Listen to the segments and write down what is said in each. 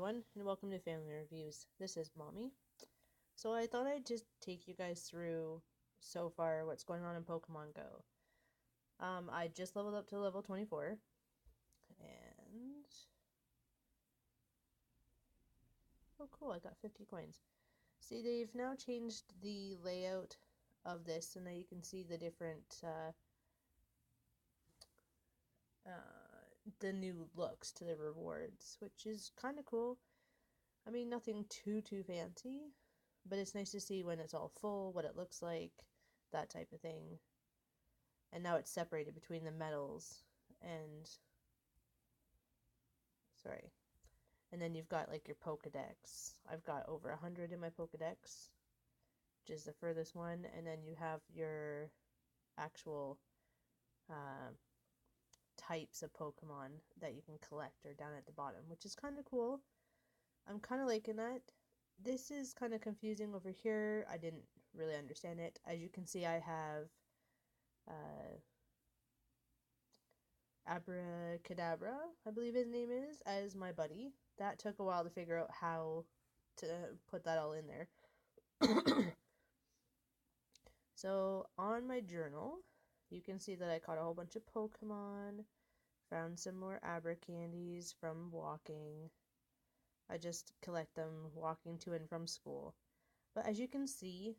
everyone, and welcome to Family Reviews. This is Mommy. So I thought I'd just take you guys through so far what's going on in Pokemon Go. I just leveled up to level 24, and oh cool, I got 50 coins. See, they've now changed the layout of this, and now you can see the different, the new looks to the rewards, which is kind of cool. I mean, nothing too fancy, but it's nice to see when it's all full, what it looks like, that type of thing. And now it's separated between the metals and sorry. And then you've got like your Pokedex. I've got over 100 in my Pokedex, which is the furthest one, and then you have your actual uh, types of Pokemon that you can collect are down at the bottom, which is kind of cool. I'm kind of liking that. This is kind of confusing over here. I didn't really understand it. As you can see, I have Abracadabra, I believe his name is, as my buddy. That took a while to figure out how to put that all in there. So, on my journal, you can see that I caught a whole bunch of Pokemon, found some more Abra candies from walking. I just collect them walking to and from school. But as you can see,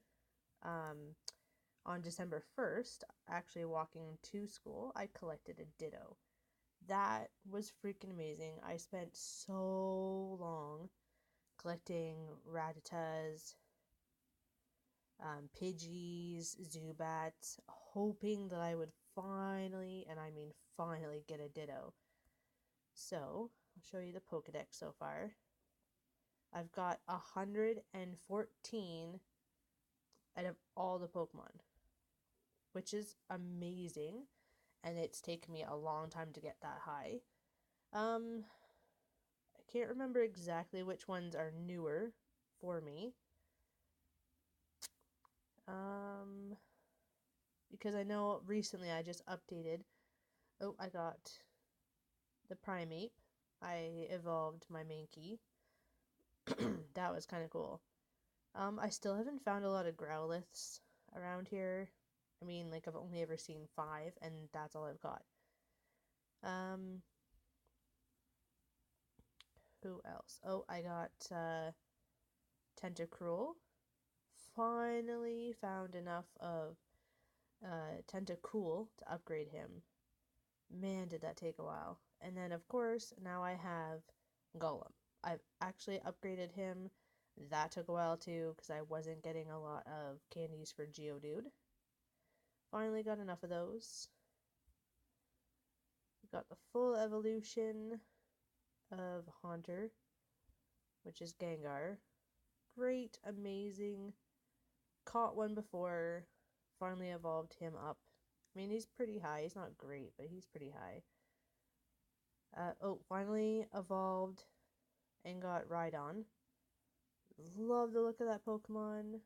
on December 1st, actually walking to school, I collected a Ditto. That was freaking amazing. I spent so long collecting Rattatas, Pidgeys, Zubats, hoping that I would finally, and I mean finally, get a Ditto. So, I'll show you the Pokedex so far. I've got 114 out of all the Pokemon, which is amazing, and it's taken me a long time to get that high. I can't remember exactly which ones are newer for me. Because I know recently I just updated. Oh, I got the Primeape. I evolved my Mankey. That was kind of cool. I still haven't found a lot of Growliths around here. I mean, like, I've only ever seen 5, and that's all I've got. Who else? Oh, I got, Tentacruel. Finally found enough of, Tentacool to upgrade him. Man, did that take a while. And then, of course, now I have Golem. I've actually upgraded him. That took a while too, because I wasn't getting a lot of candies for Geodude. Finally got enough of those. Got the full evolution of Haunter, which is Gengar. Great, amazing. Caught one before. Finally evolved him up. I mean, he's pretty high. He's not great, but he's pretty high. Finally evolved and got Rhydon. Love the look of that Pokemon.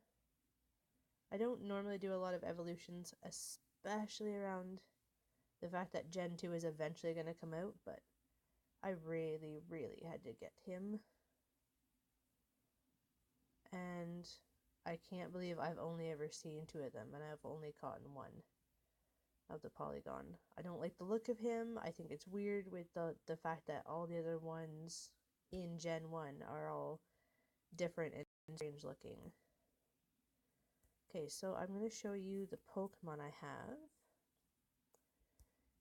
I don't normally do a lot of evolutions, especially around the fact that Gen 2 is eventually going to come out, but I really had to get him. And I can't believe I've only ever seen 2 of them, and I've only caught 1 of the Polygon. I don't like the look of him. I think it's weird with the fact that all the other ones in Gen 1 are all different and strange looking. Okay, so I'm going to show you the Pokemon I have.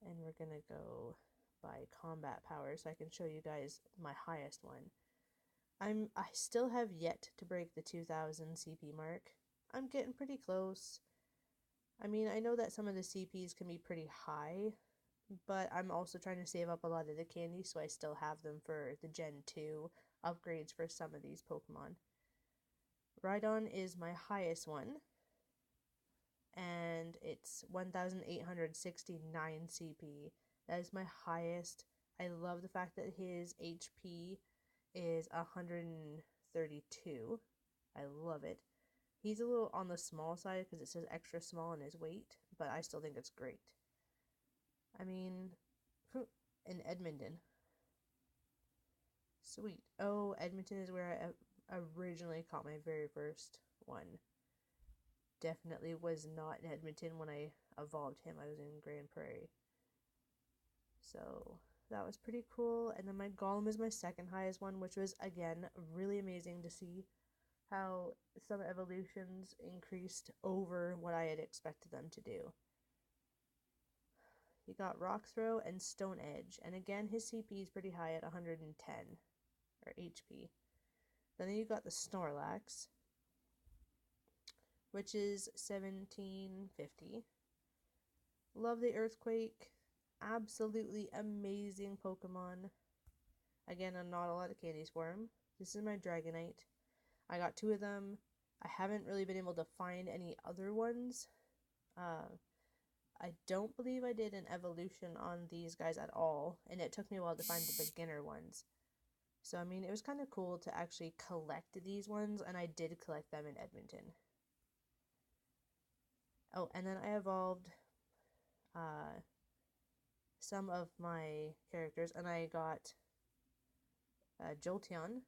And we're going to go by combat power so I can show you guys my highest one. I still have yet to break the 2000 CP mark. I'm getting pretty close. I mean, I know that some of the CPs can be pretty high, but I'm also trying to save up a lot of the candy so I still have them for the Gen 2 upgrades for some of these Pokemon. Rhydon is my highest one, and it's 1869 CP. That is my highest. I love the fact that his HP is 132. I love it. He's a little on the small side because it says extra small in his weight, but I still think it's great. I mean, in Edmonton. Sweet. Oh, Edmonton is where I originally caught my very first one. Definitely was not in Edmonton when I evolved him. I was in Grand Prairie. So that was pretty cool. And then my Golem is my second highest one, which was, again, really amazing to see how some evolutions increased over what I had expected them to do. You got Rock Throw and Stone Edge, and again his CP is pretty high at 110, or HP. Then you got the Snorlax, which is 1750. Love the Earthquake, absolutely amazing Pokemon. Again, not a lot of candies for him. This is my Dragonite. I got 2 of them. I haven't really been able to find any other ones. I don't believe I did an evolution on these guys at all, and it took me a while to find the beginner ones. So, I mean, it was kind of cool to actually collect these ones, and I did collect them in Edmonton. Oh, and then I evolved some of my characters, and I got Jolteon.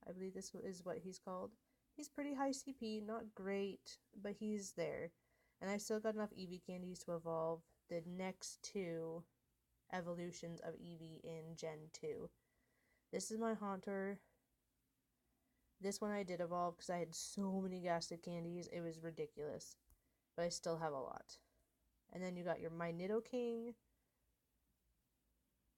I believe this is what he's called. He's pretty high CP, not great, but he's there. And I still got enough Eevee candies to evolve the next 2 evolutions of Eevee in Gen 2. This is my Haunter. This one I did evolve because I had so many Ghastly candies. It was ridiculous. But I still have a lot. And then you got your My Nidoking,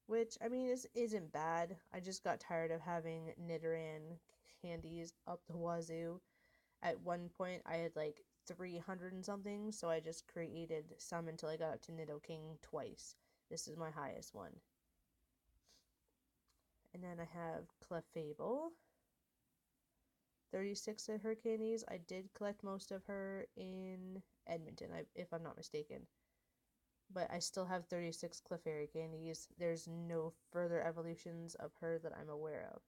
which, I mean, isn't bad. I just got tired of having Nidoran candies up the wazoo. At one point, I had like 300 and something, so I just created some until I got up to Nidoking twice. This is my highest one. And then I have Clefable. 36 of her candies. I did collect most of her in Edmonton, if I'm not mistaken. But I still have 36 Clefairy candies. There's no further evolutions of her that I'm aware of.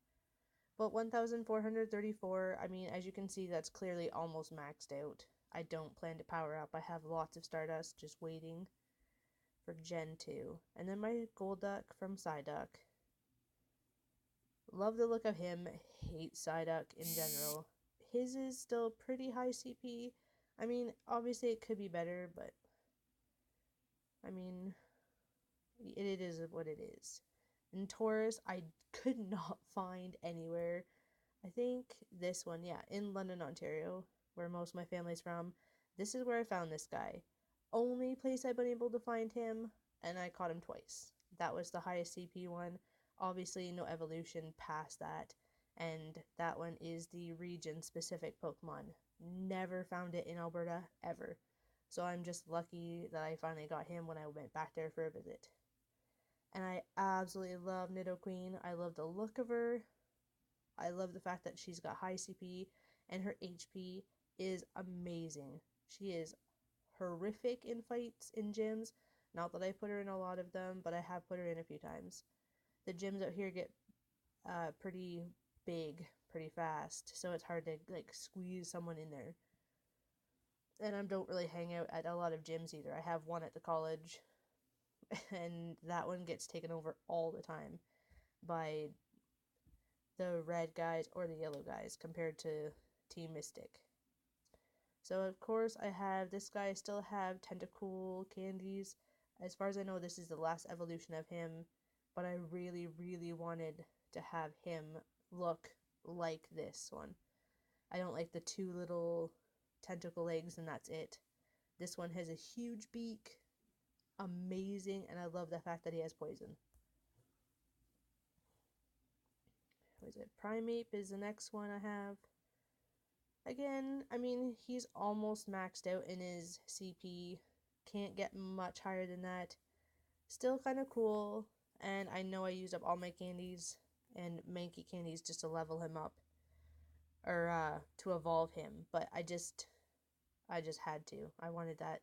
But 1,434, I mean, as you can see, that's clearly almost maxed out. I don't plan to power up. I have lots of Stardust just waiting for Gen 2. And then my Golduck from Psyduck. Love the look of him. Hate Psyduck in general. His is still pretty high CP. I mean, obviously it could be better, but I mean, it is what it is. And Taurus, I could not find anywhere. I think this one, yeah, in London, Ontario, where most of my family's from. This is where I found this guy. Only place I've been able to find him, and I caught him twice. That was the highest CP one. Obviously, no evolution past that. And that one is the region-specific Pokemon. Never found it in Alberta, ever. So I'm just lucky that I finally got him when I went back there for a visit. And I absolutely love Nidoqueen. I love the look of her. I love the fact that she's got high CP and her HP is amazing. She is horrific in fights in gyms. Not that I put her in a lot of them, but I have put her in a few times. The gyms out here get pretty big pretty fast, so it's hard to like squeeze someone in there. And I don't really hang out at a lot of gyms either. I have one at the college, and that one gets taken over all the time by the red guys or the yellow guys compared to Team Mystic. So of course I have this guy. I still have Tentacool candies. As far as I know, this is the last evolution of him, but I really, really wanted to have him look like this one. I don't like the 2 little tentacle legs and that's it. This one has a huge beak. Amazing, and I love the fact that he has poison. What is it? Primeape is the next one I have. Again, I mean, he's almost maxed out in his CP. Can't get much higher than that. Still kind of cool, and I know I used up all my candies and Mankey candies just to level him up. Or, to evolve him, but I just had to. I wanted that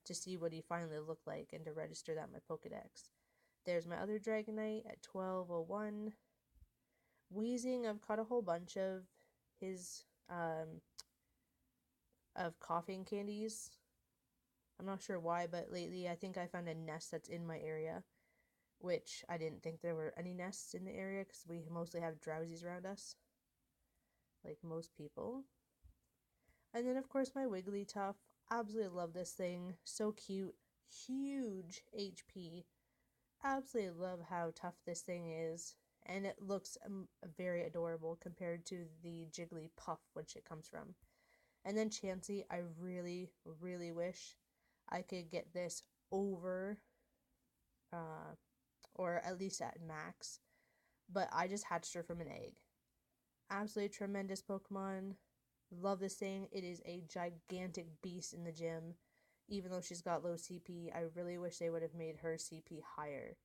to see what he finally looked like and to register that in my Pokedex. There's my other Dragonite at 1201. Wheezing, I've caught a whole bunch of his, of coughing candies. I'm not sure why, but lately I think I found a nest that's in my area. which I didn't think there were any nests in the area because we mostly have drowsies around us, like most people. And then, of course, my Wigglytuff. Absolutely love this thing. So cute. Huge HP. Absolutely love how tough this thing is. And it looks very adorable compared to the Jigglypuff, which it comes from. And then Chansey, I really, really wish I could get this over, or at least at max. But I just hatched her from an egg. Absolutely tremendous Pokemon. Love this thing. It is a gigantic beast in the gym. Even though she's got low CP, I really wish they would have made her CP higher.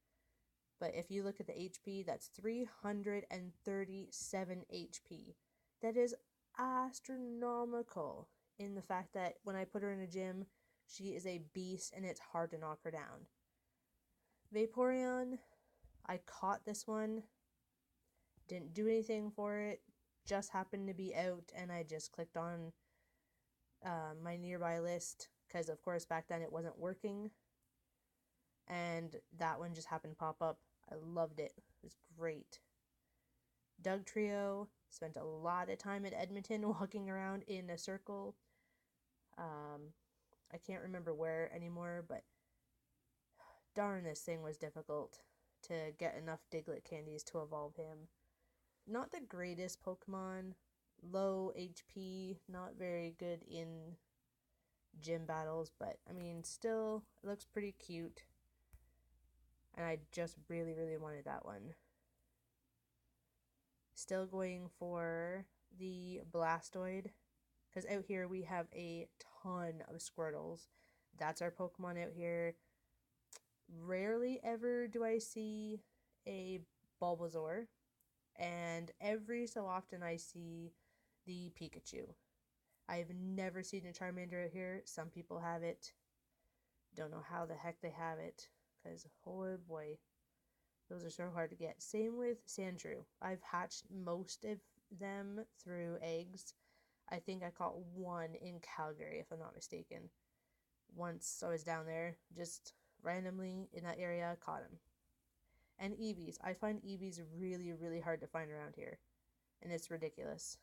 But if you look at the HP, that's 337 HP. That is astronomical in the fact that when I put her in a gym, she is a beast and it's hard to knock her down. Vaporeon, I caught this one. Didn't do anything for it. Just happened to be out and I just clicked on my nearby list because of course back then it wasn't working. And that one just happened to pop up. I loved it. It was great. Dugtrio, spent a lot of time at Edmonton walking around in a circle. I can't remember where anymore, but darn, this thing was difficult to get enough Diglett candies to evolve him. Not the greatest Pokemon. Low HP, not very good in gym battles, but I mean, still, it looks pretty cute. And I just really, really wanted that one. Still going for the Blastoid, because out here we have a ton of Squirtles. That's our Pokemon out here. Rarely ever do I see a Bulbasaur, and every so often I see the Pikachu. I've never seen a Charmander out here. Some people have it. Don't know how the heck they have it, because oh boy, those are so hard to get. Same with Sandshrew. I've hatched most of them through eggs. I think I caught one in Calgary, if I'm not mistaken. Once I was down there, just randomly in that area, caught him. And Eevees. I find Eevees really, really hard to find around here. And it's ridiculous.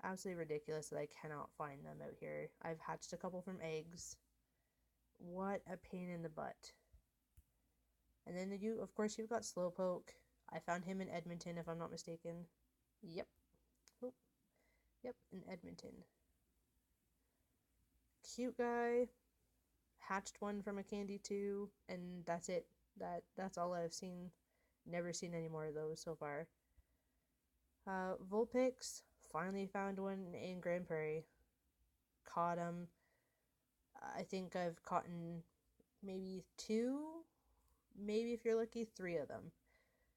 Absolutely ridiculous that I cannot find them out here. I've hatched a couple from eggs. What a pain in the butt. And then of course, you've got Slowpoke. I found him in Edmonton, if I'm not mistaken. Yep. Oh. Yep, in Edmonton. Cute guy. Hatched one from a candy too, and that's it. That's all I've seen. Never seen any more of those so far. Vulpix. Finally found one in Grand Prairie. Caught him. I think I've caught maybe 2, maybe if you're lucky, 3 of them.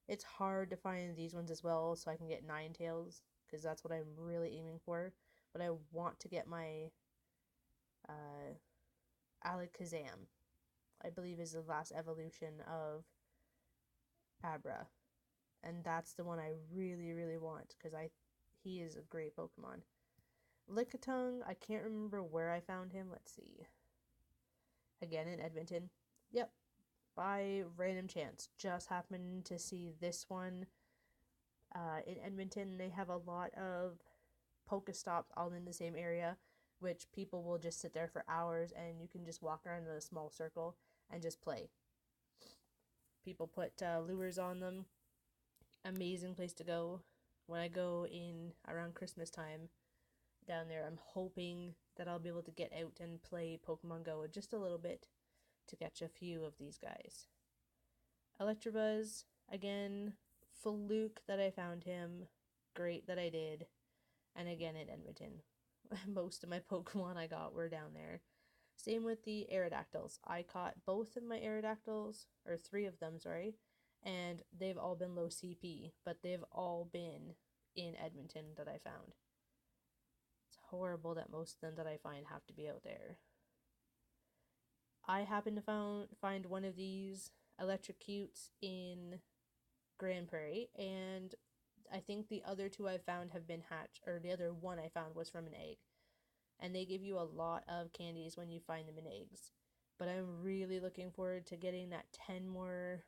It's hard to find these ones as well, so I can get Ninetales, because that's what I'm really aiming for. But I want to get my Alakazam, I believe is the last evolution of Abra. And that's the one I really, really want, because he is a great Pokemon. Lickitung, I can't remember where I found him. Let's see. Again, in Edmonton. Yep. By random chance. Just happened to see this one in Edmonton. They have a lot of Pokestops all in the same area, which people will just sit there for hours and you can just walk around in a small circle and just play. People put lures on them. Amazing place to go. When I go in around Christmas time down there, I'm hoping that I'll be able to get out and play Pokemon Go just a little bit to catch a few of these guys. Electabuzz, again, fluke that I found him. Great that I did. And again in Edmonton. Most of my Pokemon I got were down there. Same with the Aerodactyls. I caught both of my Aerodactyls, or 3 of them, sorry, and they've all been low CP, but they've all been in Edmonton that I found. It's horrible that most of them that I find have to be out there. I happened to find one of these Electrocutes in Grand Prairie, and I think the other 2 I found have been hatched, or the other one I found was from an egg. And they give you a lot of candies when you find them in eggs. But I'm really looking forward to getting that 10 more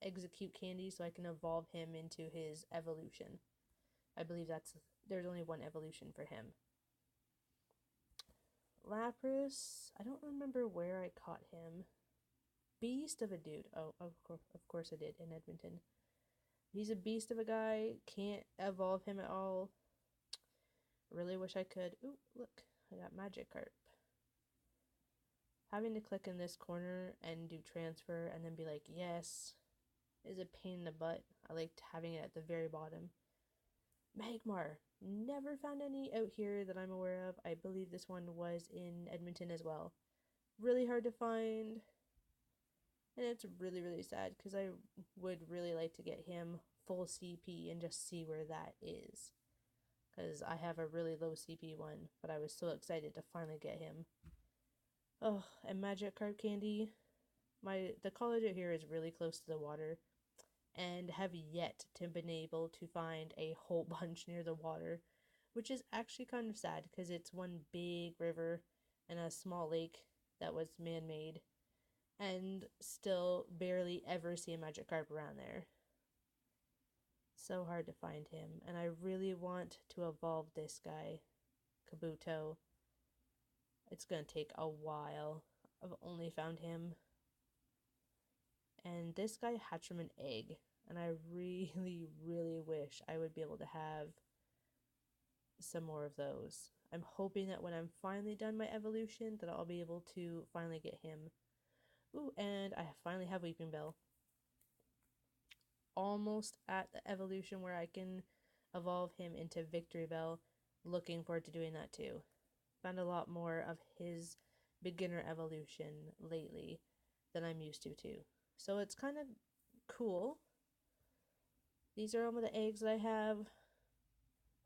execute candy so I can evolve him into his evolution. I believe there's only one evolution for him. Lapras, I don't remember where I caught him. Beast of a dude. Oh, of course I did, in Edmonton. He's a beast of a guy. Can't evolve him at all. Really wish I could. Ooh, look. I got Magikarp. Having to click in this corner and do transfer and then be like, yes, is a pain in the butt. I liked having it at the very bottom. Magmar. Never found any out here that I'm aware of. I believe this one was in Edmonton as well. Really hard to find. And it's really, really sad because I would really like to get him full CP and just see where that is. Because I have a really low CP one, but I was so excited to finally get him. Oh, and Magikarp candy. The college out here is really close to the water, and have yet to been able to find a whole bunch near the water, which is actually kind of sad because it's one big river and a small lake that was man-made, and still barely ever see a Magikarp around there. So hard to find him, and I really want to evolve this guy, Kabuto. It's gonna take a while. I've only found him. And this guy hatched from an egg, and I really, really wish I would be able to have some more of those. I'm hoping that when I'm finally done my evolution, that I'll be able to finally get him. Ooh, and I finally have Weepinbell. Almost at the evolution where I can evolve him into Victreebel. Looking forward to doing that too. Found a lot more of his beginner evolution lately than I'm used to too. So it's kind of cool. These are all of the eggs that I have.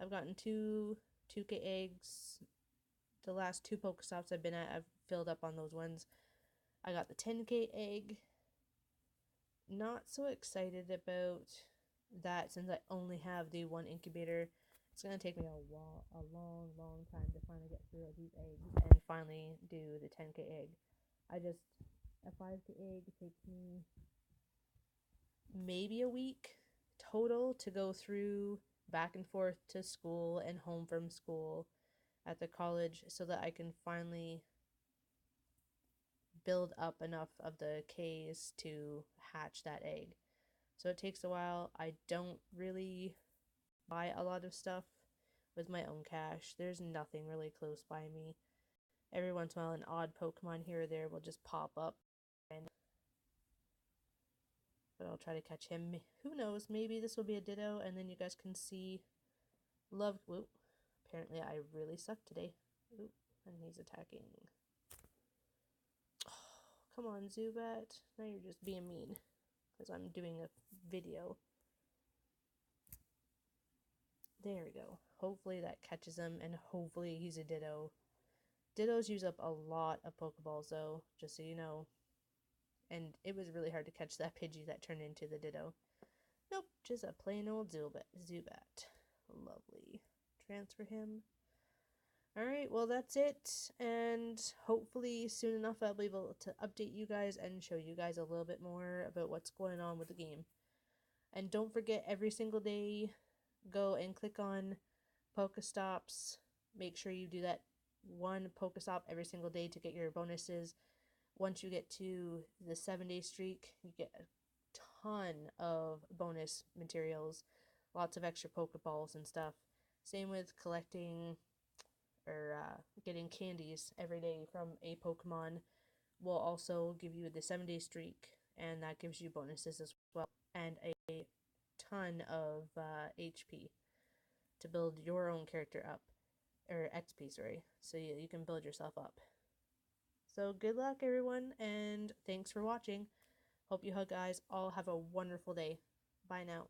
I've gotten two 2K eggs. The last 2 Pokestops I've been at, I've filled up on those ones. I got the 10K egg. Not so excited about that since I only have the 1 incubator. It's going to take me a long time to finally get through these eggs and finally do the 10K egg. A 5K egg takes me maybe a week total to go through back and forth to school and home from school at the college so that I can finally build up enough of the Ks to hatch that egg. So it takes a while. I don't really buy a lot of stuff with my own cash. There's nothing really close by me. Every once in a while, an odd Pokemon here or there will just pop up, but I'll try to catch him. Who knows? Maybe this will be a Ditto, and then you guys can see Love. Whoop. Apparently, I really suck today. Oop, and he's attacking. Oh, come on, Zubat. Now you're just being mean because I'm doing a video. There we go. Hopefully that catches him, and hopefully he's a Ditto. Dittos use up a lot of Pokeballs, though, just so you know. And it was really hard to catch that Pidgey that turned into the Ditto. Nope, just a plain old Zubat. Lovely. Transfer him. Alright, well that's it, and hopefully soon enough I'll be able to update you guys and show you guys a little bit more about what's going on with the game. And don't forget, every single day, go and click on Pokestops. Make sure you do that 1 Pokestop every single day to get your bonuses. Once you get to the 7-day streak, you get a ton of bonus materials, lots of extra Pokeballs and stuff. Same with collecting or getting candies every day from a Pokemon will also give you the 7-day streak, and that gives you bonuses as well, and a ton of HP to build your own character up, or XP, sorry, so you can build yourself up. So good luck, everyone, and thanks for watching. Hope you guys all have a wonderful day. Bye now.